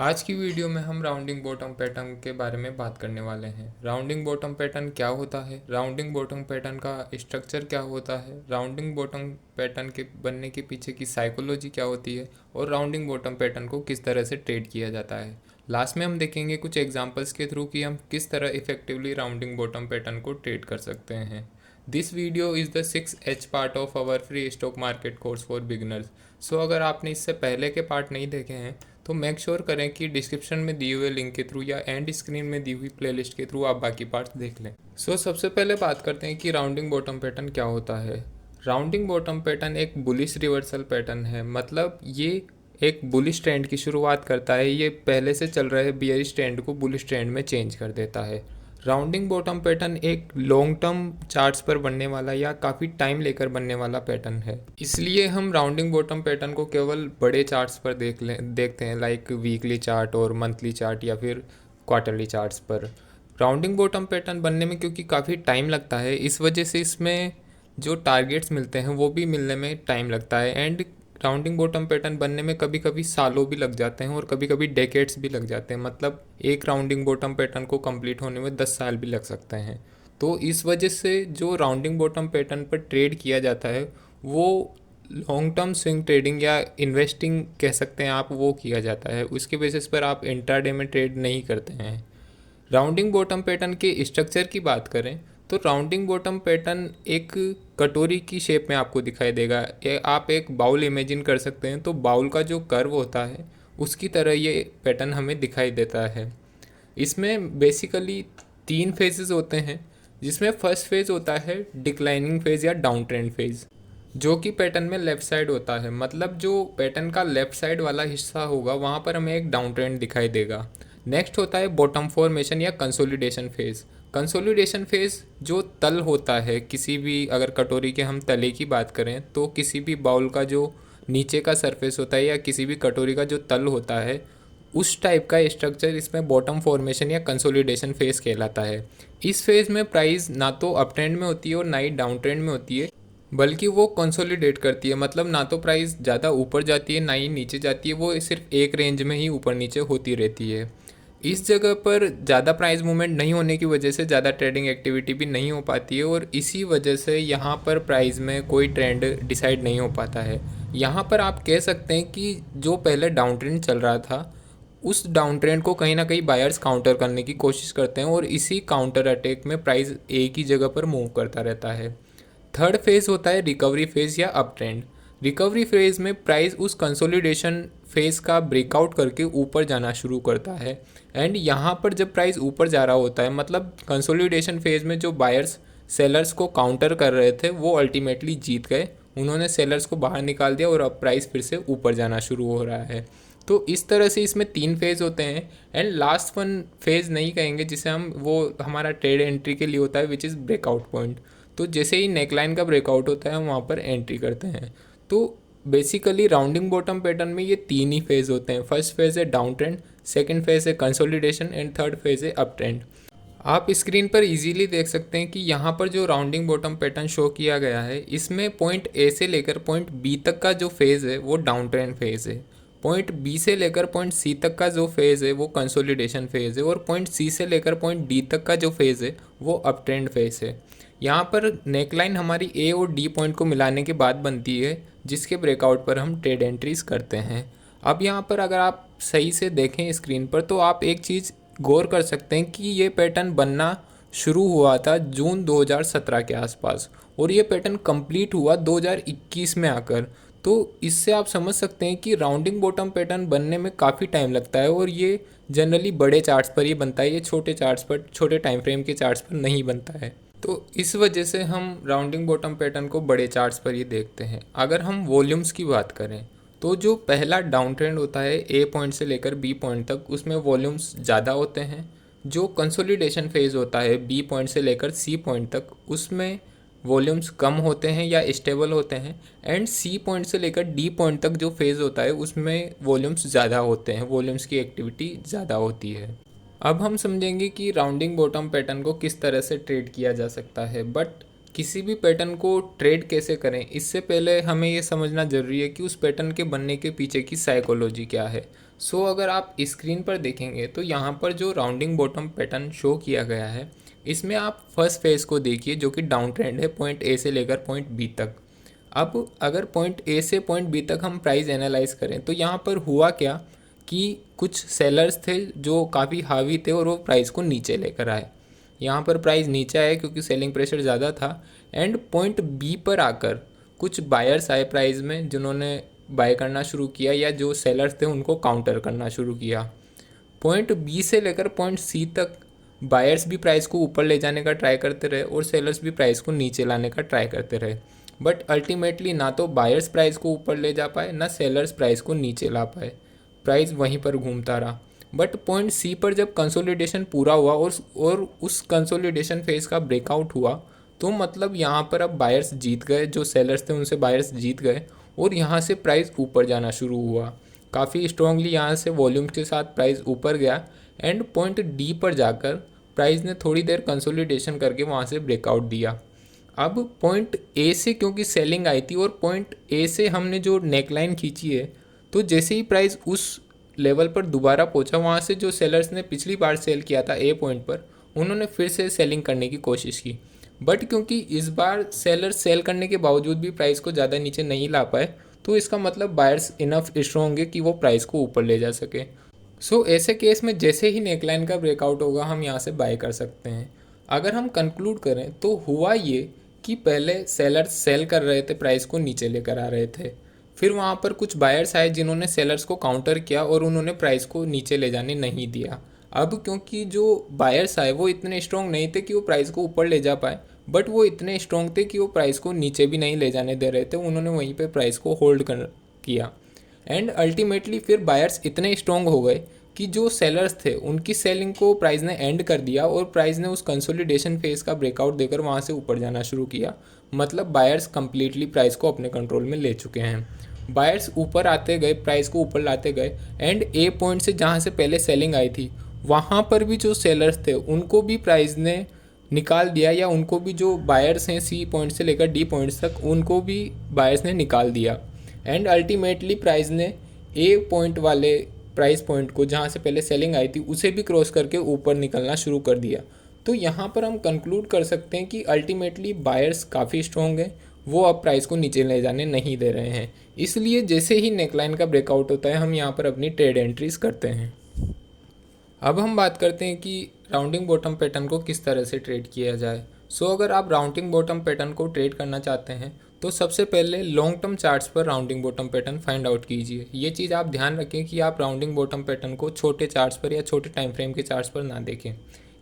आज की वीडियो में हम राउंडिंग बॉटम पैटर्न के बारे में बात करने वाले हैं। राउंडिंग बॉटम पैटर्न क्या होता है, राउंडिंग बॉटम पैटर्न का स्ट्रक्चर क्या होता है, राउंडिंग बॉटम पैटर्न के बनने के पीछे की साइकोलॉजी क्या होती है और राउंडिंग बॉटम पैटर्न को किस तरह से ट्रेड किया जाता है। लास्ट में हम देखेंगे कुछ एग्जाम्पल्स के थ्रू कि हम किस तरह इफेक्टिवली राउंडिंग बॉटम पैटर्न को ट्रेड कर सकते हैं। This video is the 6H part of our free stock market course for beginners. So अगर आपने इससे पहले के पार्ट नहीं देखे हैं तो मेक श्योर करें कि डिस्क्रिप्शन में दिए हुए लिंक के थ्रू या एंड स्क्रीन में दी हुई प्लेलिस्ट के थ्रू आप बाकी पार्ट्स देख लें। सबसे पहले बात करते हैं कि राउंडिंग बॉटम पैटर्न क्या होता है। राउंडिंग बॉटम पैटर्न एक बुलिश रिवर्सल पैटर्न है, मतलब ये एक बुलिश ट्रेंड की शुरुआत करता है। ये पहले से चल रहे बियरिश ट्रेंड को बुलिश ट्रेंड में चेंज कर देता है। राउंडिंग बॉटम पैटर्न एक लॉन्ग टर्म चार्ट्स पर बनने वाला या काफ़ी टाइम लेकर बनने वाला पैटर्न है, इसलिए हम राउंडिंग बॉटम पैटर्न को केवल बड़े चार्ट्स पर देखते हैं, लाइक वीकली चार्ट और मंथली चार्ट या फिर क्वार्टरली चार्ट्स पर। राउंडिंग बॉटम पैटर्न बनने में क्योंकि काफ़ी टाइम लगता है, इस वजह से इसमें जो टारगेट्स मिलते हैं वो भी मिलने में टाइम लगता है। एंड राउंडिंग बॉटम पैटर्न बनने में कभी कभी सालों भी लग जाते हैं और कभी कभी डेकेड्स भी लग जाते हैं, मतलब एक राउंडिंग बॉटम पैटर्न को कंप्लीट होने में 10 साल भी लग सकते हैं। तो इस वजह से जो राउंडिंग बॉटम पैटर्न पर ट्रेड किया जाता है वो लॉन्ग टर्म स्विंग ट्रेडिंग या इन्वेस्टिंग कह सकते हैं आप, वो किया जाता है। उसके बेसिस पर आप इंट्राडे में ट्रेड नहीं करते हैं। राउंडिंग बॉटम पैटर्न के स्ट्रक्चर की बात करें तो राउंडिंग बॉटम पैटर्न एक कटोरी की शेप में आपको दिखाई देगा। आप एक बाउल इमेजिन कर सकते हैं, तो बाउल का जो कर्व होता है उसकी तरह ये पैटर्न हमें दिखाई देता है। इसमें बेसिकली 3 फेजेस होते हैं, जिसमें फर्स्ट फेज होता है डिक्लाइनिंग फेज या डाउन ट्रेंड फेज, जो कि पैटर्न में लेफ़्ट साइड होता है। मतलब जो पैटर्न का लेफ़्ट साइड वाला हिस्सा होगा वहाँ पर हमें एक डाउन ट्रेंड दिखाई देगा। नेक्स्ट होता है बॉटम फॉर्मेशन या कंसोलिडेशन फेज़। कंसोलिडेशन फेज़ जो तल होता है किसी भी, अगर कटोरी के हम तले की बात करें तो किसी भी बाउल का जो नीचे का सरफेस होता है या किसी भी कटोरी का जो तल होता है, उस टाइप का स्ट्रक्चर इसमें बॉटम फॉर्मेशन या कंसोलिडेशन फेज़ कहलाता है। इस फेज़ में प्राइस ना तो अप ट्रेंड में होती है और ना ही डाउन ट्रेंड में होती है, बल्कि वो कंसोलिडेट करती है। मतलब ना तो प्राइस ज़्यादा ऊपर जाती है ना ही नीचे जाती है, वो सिर्फ एक रेंज में ही ऊपर नीचे होती रहती है। इस जगह पर ज़्यादा प्राइस मूवमेंट नहीं होने की वजह से ज़्यादा ट्रेडिंग एक्टिविटी भी नहीं हो पाती है और इसी वजह से यहाँ पर प्राइस में कोई ट्रेंड डिसाइड नहीं हो पाता है। यहाँ पर आप कह सकते हैं कि जो पहले डाउन ट्रेंड चल रहा था उस डाउन ट्रेंड को कहीं ना कहीं बायर्स काउंटर करने की कोशिश करते हैं और इसी काउंटर अटैक में प्राइस एक ही जगह पर मूव करता रहता है। थर्ड फेज़ होता है रिकवरी फेज़ या अप ट्रेंड। रिकवरी फेज़ में प्राइस उस कंसोलिडेशन फेज़ का ब्रेकआउट करके ऊपर जाना शुरू करता है। एंड यहाँ पर जब प्राइस ऊपर जा रहा होता है, मतलब कंसोलिडेशन फेज़ में जो बायर्स सेलर्स को काउंटर कर रहे थे वो अल्टीमेटली जीत गए, उन्होंने सेलर्स को बाहर निकाल दिया और अब प्राइस फिर से ऊपर जाना शुरू हो रहा है। तो इस तरह से इसमें 3 फेज़ होते हैं। एंड लास्ट वन फेज़ नहीं कहेंगे जिसे हम, वो हमारा ट्रेड एंट्री के लिए होता है, विच इज़ ब्रेकआउट पॉइंट। तो जैसे ही नेकलाइन का ब्रेकआउट होता है हम वहाँ पर एंट्री करते हैं। तो बेसिकली राउंडिंग बॉटम पैटर्न में ये 3 ही फेज़ होते हैं। फर्स्ट फेज़ है डाउन ट्रेंड, सेकंड फेज़ है कंसोलिडेशन एंड थर्ड फेज़ है अप ट्रेंड। आप स्क्रीन पर इजीली देख सकते हैं कि यहाँ पर जो राउंडिंग बॉटम पैटर्न शो किया गया है इसमें पॉइंट ए से लेकर पॉइंट बी तक का जो फेज़ है वो डाउन ट्रेंड फेज़ है, पॉइंट बी से लेकर पॉइंट सी तक का जो फेज़ है वो कंसोलिडेशन फेज़ है और पॉइंट सी से लेकर पॉइंट डी तक का जो फेज़ है वो अप ट्रेंड फेज़ है। यहाँ पर नेकलाइन हमारी ए और डी पॉइंट को मिलाने के बाद बनती है, जिसके ब्रेकआउट पर हम ट्रेड एंट्रीज करते हैं। अब यहाँ पर अगर आप सही से देखें स्क्रीन पर तो आप एक चीज़ गौर कर सकते हैं कि ये पैटर्न बनना शुरू हुआ था जून 2017 के आसपास और ये पैटर्न कंप्लीट हुआ 2021 में आकर। तो इससे आप समझ सकते हैं कि राउंडिंग बॉटम पैटर्न बनने में काफ़ी टाइम लगता है और ये जनरली बड़े चार्ट्स पर ही बनता है, ये छोटे चार्ट्स पर, छोटे टाइम फ्रेम के चार्ट्स पर नहीं बनता है। तो इस वजह से हम राउंडिंग बॉटम पैटर्न को बड़े चार्ट्स पर ही देखते हैं। अगर हम वॉल्यूम्स की बात करें तो जो पहला डाउन ट्रेंड होता है ए पॉइंट से लेकर बी पॉइंट तक, उसमें वॉल्यूम्स ज़्यादा होते हैं। जो कंसोलिडेशन फेज़ होता है बी पॉइंट से लेकर सी पॉइंट तक, उसमें वॉल्यूम्स कम होते हैं या स्टेबल होते हैं। एंड सी पॉइंट से लेकर डी पॉइंट तक जो फेज़ होता है उसमें वॉल्यूम्स ज़्यादा होते हैं, वॉल्यूम्स की एक्टिविटी ज़्यादा होती है। अब हम समझेंगे कि राउंडिंग बॉटम पैटर्न को किस तरह से ट्रेड किया जा सकता है, बट किसी भी पैटर्न को ट्रेड कैसे करें इससे पहले हमें ये समझना ज़रूरी है कि उस पैटर्न के बनने के पीछे की साइकोलॉजी क्या है। सो अगर आप स्क्रीन पर देखेंगे तो यहाँ पर जो राउंडिंग बॉटम पैटर्न शो किया गया है, इसमें आप फर्स्ट फेज को देखिए जो कि डाउन ट्रेंड है पॉइंट ए से लेकर पॉइंट बी तक। अब अगर पॉइंट ए से पॉइंट बी तक हम प्राइस एनालाइज करें तो यहाँ पर हुआ क्या कि कुछ सेलर्स थे जो काफ़ी हावी थे और वो प्राइस को नीचे लेकर आए। यहाँ पर प्राइस नीचे आया क्योंकि सेलिंग प्रेशर ज़्यादा था, एंड पॉइंट बी पर आकर कुछ बायर्स आए प्राइस में जिन्होंने बाय करना शुरू किया, या जो सेलर्स थे उनको काउंटर करना शुरू किया। पॉइंट बी से लेकर पॉइंट सी तक बायर्स भी प्राइस को ऊपर ले जाने का ट्राई करते रहे और सेलर्स भी प्राइस को नीचे लाने का ट्राई करते रहे, बट अल्टीमेटली ना तो बायर्स प्राइस को ऊपर ले जा पाए ना सेलर्स प्राइस को नीचे ला पाए। प्राइस वहीं पर घूमता रहा। बट पॉइंट सी पर जब कंसोलिडेशन पूरा हुआ और उस कंसोलिडेशन फेज का ब्रेकआउट हुआ, तो मतलब यहाँ पर अब बायर्स जीत गए, जो सेलर्स थे उनसे बायर्स जीत गए और यहाँ से प्राइस ऊपर जाना शुरू हुआ। काफ़ी स्ट्रांगली यहाँ से वॉल्यूम के साथ प्राइस ऊपर गया, एंड पॉइंट डी पर जाकर प्राइस ने थोड़ी देर कंसोलिडेशन करके वहाँ से ब्रेकआउट दिया। अब पॉइंट ए से क्योंकि सेलिंग आई थी और पॉइंट ए से हमने जो नेकलाइन खींची है, तो जैसे ही प्राइस उस लेवल पर दोबारा पहुंचा, वहाँ से जो सेलर्स ने पिछली बार सेल किया था ए पॉइंट पर, उन्होंने फिर से सेलिंग करने की कोशिश की। बट क्योंकि इस बार सेलर्स सेल करने के बावजूद भी प्राइस को ज़्यादा नीचे नहीं ला पाए, तो इसका मतलब बायर्स इनफ स्ट्रॉन्ग है कि वो प्राइस को ऊपर ले जा सके। सो ऐसे केस में जैसे ही नेकलाइन का ब्रेकआउट होगा हम यहाँ से बाय कर सकते हैं। अगर हम कंक्लूड करें तो हुआ ये कि पहले सेलर्स सेल कर रहे थे, प्राइस को नीचे लेकर आ रहे थे, फिर वहाँ पर कुछ बायर्स आए जिन्होंने सेलर्स को काउंटर किया और उन्होंने प्राइस को नीचे ले जाने नहीं दिया। अब क्योंकि जो बायर्स आए वो इतने स्ट्रॉन्ग नहीं थे कि वो प्राइस को ऊपर ले जा पाए, बट वो इतने स्ट्रॉन्ग थे कि वो प्राइस को नीचे भी नहीं ले जाने दे रहे थे, उन्होंने वहीं पे प्राइस को होल्ड कर किया। एंड अल्टीमेटली फिर बायर्स इतने स्ट्रॉन्ग हो गए कि जो सेलर्स थे उनकी सेलिंग को प्राइस ने एंड कर दिया और प्राइस ने उस कंसोलिडेशन फेज का ब्रेकआउट देकर वहाँ से ऊपर जाना शुरू किया। मतलब बायर्स कंप्लीटली प्राइस को अपने कंट्रोल में ले चुके हैं। बायर्स ऊपर आते गए, प्राइस को ऊपर लाते गए, एंड ए पॉइंट से जहाँ से पहले सेलिंग आई थी वहाँ पर भी जो सेलर्स थे उनको भी प्राइस ने निकाल दिया, या उनको भी जो बायर्स हैं सी पॉइंट से लेकर डी पॉइंट्स तक उनको भी बायर्स ने निकाल दिया। एंड अल्टीमेटली प्राइस ने ए पॉइंट वाले प्राइस पॉइंट को जहाँ से पहले सेलिंग आई थी उसे भी क्रॉस करके ऊपर निकलना शुरू कर दिया। तो यहाँ पर हम कंक्लूड कर सकते हैं कि अल्टीमेटली बायर्स काफ़ी स्ट्रॉन्ग हैं, वो अब प्राइस को नीचे ले जाने नहीं दे रहे हैं। इसलिए जैसे ही नेकलाइन का ब्रेकआउट होता है हम यहाँ पर अपनी ट्रेड एंट्रीज करते हैं। अब हम बात करते हैं कि राउंडिंग बॉटम पैटर्न को किस तरह से ट्रेड किया जाए। सो अगर आप राउंडिंग बॉटम पैटर्न को ट्रेड करना चाहते हैं तो सबसे पहले लॉन्ग टर्म चार्ट्स पर rounding bottom pattern find out कीजिए। ये चीज़ आप ध्यान रखें कि आप राउंडिंग बॉटम पैटर्न को छोटे चार्ट्स पर या छोटे टाइम फ्रेम के चार्ट्स पर ना देखें।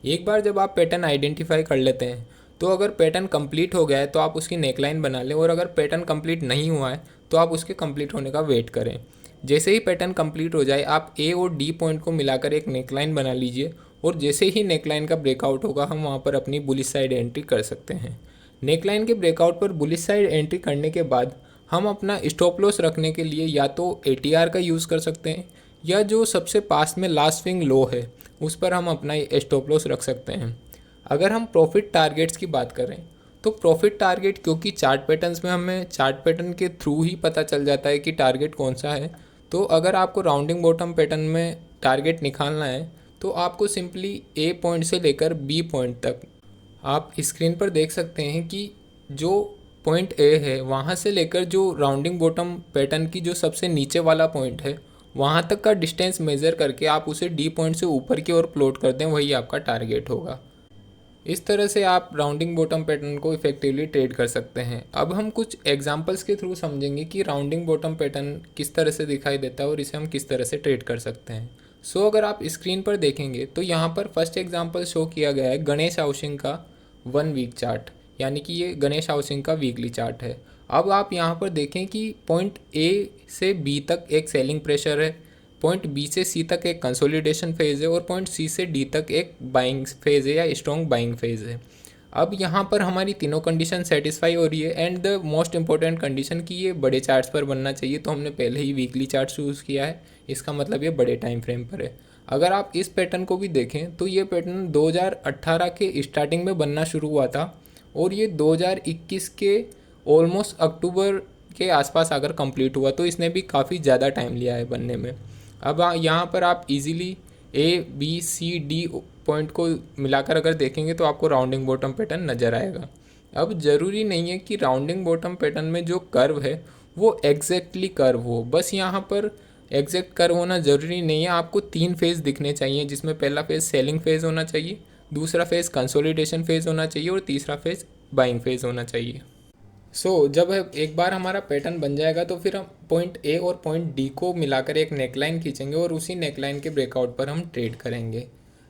एक बार जब आप पैटर्न आइडेंटिफाई कर लेते हैं तो अगर पैटर्न कंप्लीट हो गया है तो आप उसकी नेकलाइन बना लें, और अगर पैटर्न कंप्लीट नहीं हुआ है तो आप उसके कंप्लीट होने का वेट करें। जैसे ही पैटर्न कंप्लीट हो जाए आप ए और डी पॉइंट को मिलाकर एक नेकलाइन बना लीजिए, और जैसे ही नेकलाइन का ब्रेकआउट होगा हम वहाँ पर अपनी बुलिश साइड एंट्री कर सकते हैं। नेकलाइन के ब्रेकआउट पर बुलिश साइड एंट्री करने के बाद हम अपना स्टॉप लॉस रखने के लिए या तो एटीआर का यूज़ कर सकते हैं, या जो सबसे पास में लास्ट स्विंग लो है उस पर हम अपना स्टॉप लॉस रख सकते हैं। अगर हम प्रॉफिट टारगेट्स की बात करें तो प्रॉफिट टारगेट, क्योंकि चार्ट पैटर्न्स में हमें चार्ट पैटर्न के थ्रू ही पता चल जाता है कि टारगेट कौन सा है, तो अगर आपको राउंडिंग बॉटम पैटर्न में टारगेट निकालना है तो आपको सिंपली ए पॉइंट से लेकर बी पॉइंट तक, आप स्क्रीन पर देख सकते हैं कि जो पॉइंट ए है वहाँ से लेकर जो राउंडिंग बॉटम पैटर्न की जो सबसे नीचे वाला पॉइंट है वहाँ तक का डिस्टेंस मेज़र करके आप उसे डी पॉइंट से ऊपर की ओर प्लॉट कर दें, वही आपका टारगेट होगा। इस तरह से आप राउंडिंग बॉटम पैटर्न को इफेक्टिवली ट्रेड कर सकते हैं। अब हम कुछ एग्जांपल्स के थ्रू समझेंगे कि राउंडिंग बॉटम पैटर्न किस तरह से दिखाई देता है और इसे हम किस तरह से ट्रेड कर सकते हैं। सो अगर आप स्क्रीन पर देखेंगे तो यहाँ पर फर्स्ट एग्जांपल शो किया गया है गणेश हाउसिंग का 1 वीक चार्ट, यानी कि ये गणेश हाउसिंग का वीकली चार्ट है। अब आप यहाँ पर देखें कि पॉइंट ए से बी तक एक सेलिंग प्रेशर है, पॉइंट बी से सी तक एक कंसोलिडेशन फेज़ है, और पॉइंट सी से डी तक एक बाइंग फेज़ है या स्ट्रॉन्ग बाइंग फेज़ है। अब यहाँ पर हमारी तीनों कंडीशन सेटिस्फाई हो रही है, and the most important condition कि ये बड़े चार्ट्स पर बनना चाहिए, तो हमने पहले ही वीकली चार्ट चूज़ किया है, इसका मतलब ये बड़े टाइम फ्रेम पर है। अगर आप इस पैटर्न को भी देखें तो ये पैटर्न 2018 के स्टार्टिंग में बनना शुरू हुआ था और ये 2021 के ऑलमोस्ट अक्टूबर के आसपास आकर कंप्लीट हुआ, तो इसने भी काफ़ी ज़्यादा टाइम लिया है बनने में। अब यहाँ पर आप इजीली ABCD पॉइंट को मिलाकर अगर देखेंगे तो आपको राउंडिंग बॉटम पैटर्न नज़र आएगा। अब ज़रूरी नहीं है कि राउंडिंग बॉटम पैटर्न में जो कर्व है वो एग्जैक्टली कर्व हो, बस यहाँ पर एग्जैक्ट कर्व होना ज़रूरी नहीं है। आपको 3 फेज़ दिखने चाहिए, जिसमें पहला फेज़ सेलिंग फेज़ होना चाहिए, दूसरा फेज़ कंसोलिडेशन फेज़ होना चाहिए और तीसरा फेज़ बाइंग फेज़ होना चाहिए। जब एक बार हमारा पैटर्न बन जाएगा तो फिर हम पॉइंट ए और पॉइंट डी को मिलाकर एक नेकलाइन खींचेंगे और उसी नेकलाइन के ब्रेकआउट पर हम ट्रेड करेंगे।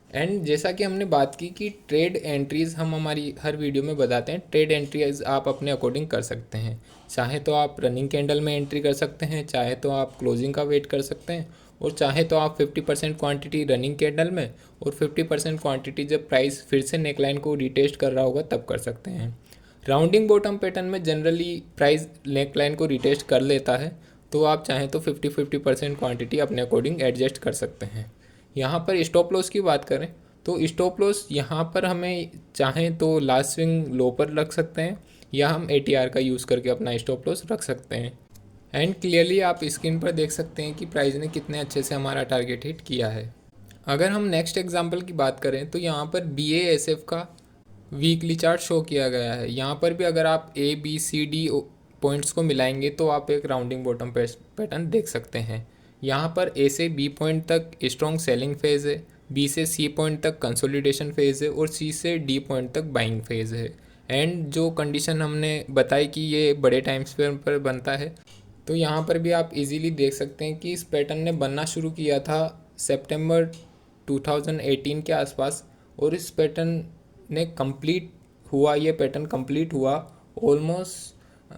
एंड जैसा कि हमने बात की कि ट्रेड एंट्रीज़ हम हमारी हर वीडियो में बताते हैं, ट्रेड एंट्रीज आप अपने अकॉर्डिंग कर सकते हैं। चाहे तो आप रनिंग कैंडल में एंट्री कर सकते हैं, चाहे तो आप क्लोजिंग का वेट कर सकते हैं, और चाहे तो आप 50% क्वांटिटी रनिंग कैंडल में और 50% क्वांटिटी जब प्राइस फिर से नेकलाइन को रिटेस्ट कर रहा होगा तब कर सकते हैं। राउंडिंग बॉटम पैटर्न में जनरली प्राइस नेकलाइन को रिटेस्ट कर लेता है, तो आप चाहें तो 50% क्वांटिटी अपने अकॉर्डिंग एडजस्ट कर सकते हैं। यहाँ पर स्टॉप लॉस की बात करें तो स्टॉप लॉस यहाँ पर हमें चाहें तो लास्ट स्विंग लो पर रख सकते हैं, या हम ATR का यूज़ करके अपना स्टॉप लॉस रख सकते हैं। एंड क्लियरली आप स्क्रीन पर देख सकते हैं कि प्राइस ने कितने अच्छे से हमारा टारगेट हिट किया है। अगर हम नेक्स्ट एग्जांपल की बात करें तो यहाँ पर BASF का वीकली चार्ट शो किया गया है। यहाँ पर भी अगर आप ABCD पॉइंट्स को मिलाएंगे तो आप एक राउंडिंग बॉटम पैटर्न देख सकते हैं। यहाँ पर A से B पॉइंट तक स्ट्रॉन्ग सेलिंग फेज़ है, B से C पॉइंट तक कंसोलिडेशन फेज़ है और C से D पॉइंट तक बाइंग फेज़ है। एंड जो कंडीशन हमने बताई कि ये बड़े टाइम स्पेन पर बनता है, तो यहाँ पर भी आप इजीली देख सकते हैं कि इस पैटर्न ने बनना शुरू किया था सितंबर 2018 के आसपास, और इस पैटर्न ने कंप्लीट हुआ, ये पैटर्न कंप्लीट हुआ ऑलमोस्ट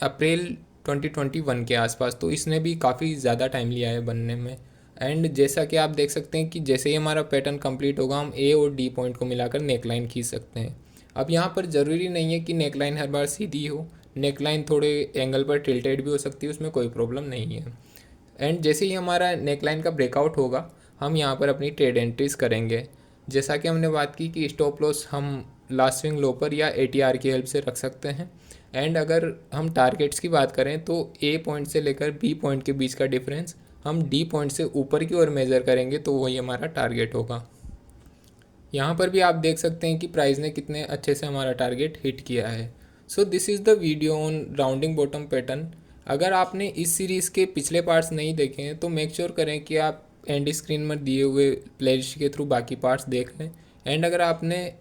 अप्रैल 2021 के आसपास। तो इसने भी काफ़ी ज़्यादा टाइम लिया है बनने में। एंड जैसा कि आप देख सकते हैं कि जैसे ही हमारा पैटर्न कंप्लीट होगा हम A और D पॉइंट को मिलाकर नेकलाइन खींच सकते हैं। अब यहाँ पर ज़रूरी नहीं है कि नेकलाइन हर बार सीधी हो, नेकलाइन थोड़े एंगल पर टिल्टेड भी हो सकती है, उसमें कोई प्रॉब्लम नहीं है। एंड जैसे ही हमारा नेकलाइन का ब्रेकआउट होगा हम यहाँ पर अपनी ट्रेड एंट्रीज़ करेंगे। जैसा कि हमने बात की कि स्टॉप लॉस हम लास्ट स्विंग लो पर या ATR की हेल्प से रख सकते हैं। एंड अगर हम टारगेट्स की बात करें तो A पॉइंट से लेकर B पॉइंट के बीच का डिफरेंस हम D पॉइंट से ऊपर की ओर मेज़र करेंगे तो वही हमारा टारगेट होगा। यहाँ पर भी आप देख सकते हैं कि प्राइस ने कितने अच्छे से हमारा टारगेट हिट किया है। So this is the video on rounding bottom pattern. अगर आपने इस सीरीज़ के पिछले पार्ट्स नहीं देखे हैं तो मेक श्योर करें कि आप एंड स्क्रीन में दिए हुए प्लेलिस्ट के थ्रू बाकी पार्ट्स देख लें। एंड अगर आपने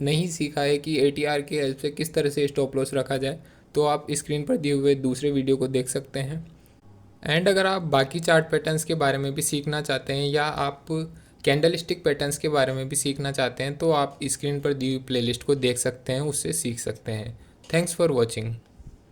नहीं सीखा है कि ATR की हेल्प से किस तरह से स्टॉप लॉस रखा जाए तो आप स्क्रीन पर दिए हुए दूसरे वीडियो को देख सकते हैं। एंड अगर आप बाकी चार्ट पैटर्न्स के बारे में भी सीखना चाहते हैं या आप कैंडल स्टिक पैटर्न्स के बारे में भी सीखना चाहते हैं तो आप स्क्रीन पर दी हुई प्लेलिस्ट को देख सकते हैं, उससे सीख सकते हैं। Thanks for watching.